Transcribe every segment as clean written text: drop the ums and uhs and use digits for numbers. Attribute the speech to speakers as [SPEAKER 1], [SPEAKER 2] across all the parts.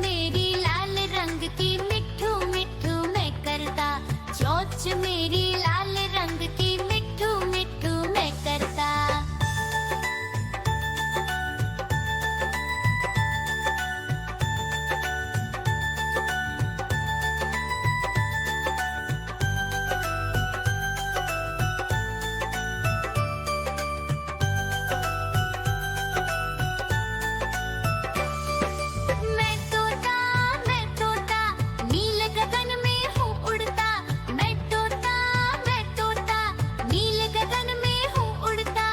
[SPEAKER 1] मेरी लाल रंग की मिठू मिठू मैं करता, चोंच मेरी लाल रंग की मिठू मिठू मैं करता। मैं तोता नील गगन में हूँ उड़ता। मैं तोता नील गगन में हूँ उड़ता।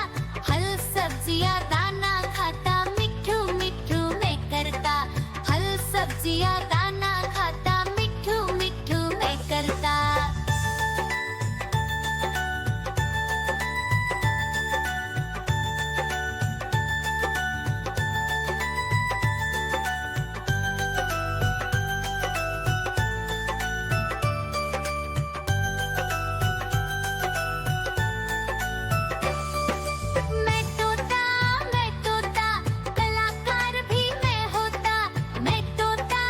[SPEAKER 1] हल सब्जियाँ दाना खाता, मिठू मिठू मैं करता। हल सब्जियाँ दाना खाता, मिठू मिठू मैं करता। मैं तोता कलाकार भी मैं होता। मैं तोता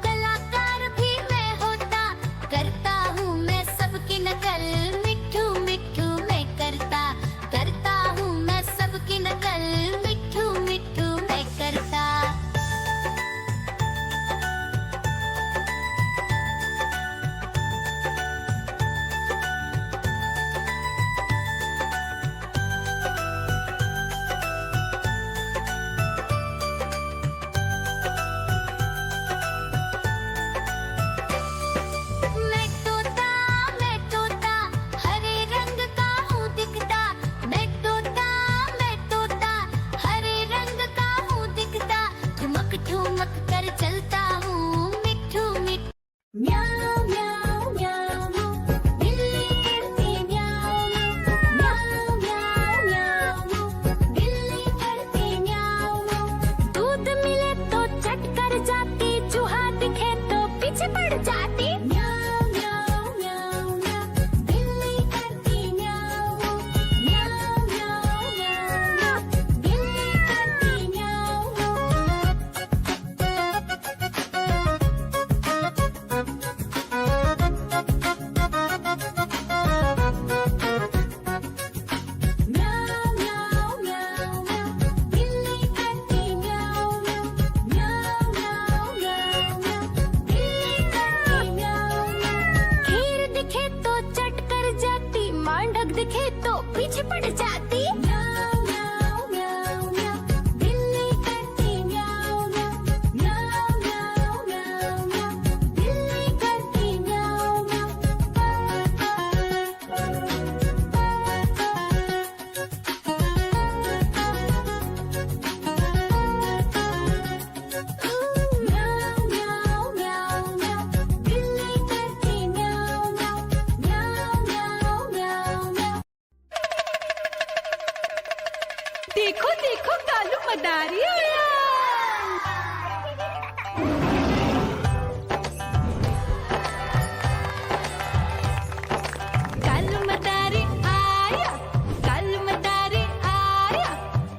[SPEAKER 1] कलाकार भी मैं होता। करता हूँ मैं सबकी नकल, मिठू मिठू मैं करता। करता हूँ मैं सबकी नकल, मिठू मिठू मैं करता। मैं तोता हरे रंग का हूँ दिखता। मैं तोता हरे रंग का हूँ दिखता। ठुमक ठुमक कर चलता हूँ, मिठू मिठू। म्याऊं म्याऊं म्याऊं बिल्ली करती म्याऊं म्याऊं म्याऊं म्याऊं बिल्ली करती म्याऊं। दूध मिले तो चट कर जाती, चूहा दिखे तो पीछे पड़ जाती। म्याऊं म्याऊं म्याऊं म्याऊं बिल्ली करती म्याऊं म्याऊं म्याऊं म्याऊं बिल्ली करती म्याऊं। म्याऊं म्याऊं म्याऊं म्याऊं बिल्ली करती म्याऊं म्याऊं म्याऊं म्याऊं म्याऊं बिल्ली करती म्याऊं। खीर दिखे तो चट कर जाती, मांडक दिखे तो पीछे पड़ जाती। म्याऊं म्याऊं म्याऊं म्याऊं बिल्ली करती म्याऊं म्याऊं म्याऊं म्याऊं म्याऊं बिल्ली करती म्याऊं म्याऊं। म्याऊं म्याऊं म्याऊं म्याऊं बिल्ली करती म्याऊं म्याऊं म्याऊं म्याऊं म्याऊं।
[SPEAKER 2] देखो देखो कालू मदारी आया। कालू मदारी आया, कालू मदारी आया।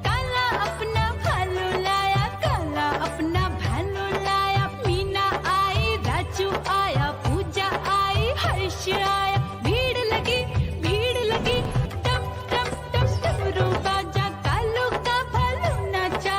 [SPEAKER 2] काला अपना भालू लाया, काला अपना भालू लाया। मीना आई, राजू आया, पूजा आई, हर्ष आया। भीड़ लगी टप टप टप डमरू बाजा। कालू का भालू नाचा,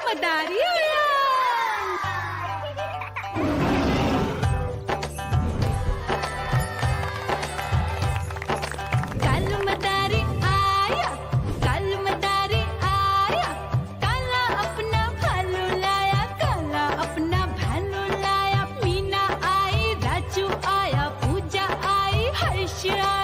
[SPEAKER 2] मदारी आया कल मदारी आया कल मदारी आया काला अपना भालू लाया काला अपना भालू लाया मीना आई राजू आया पूजा आई हर्ष आया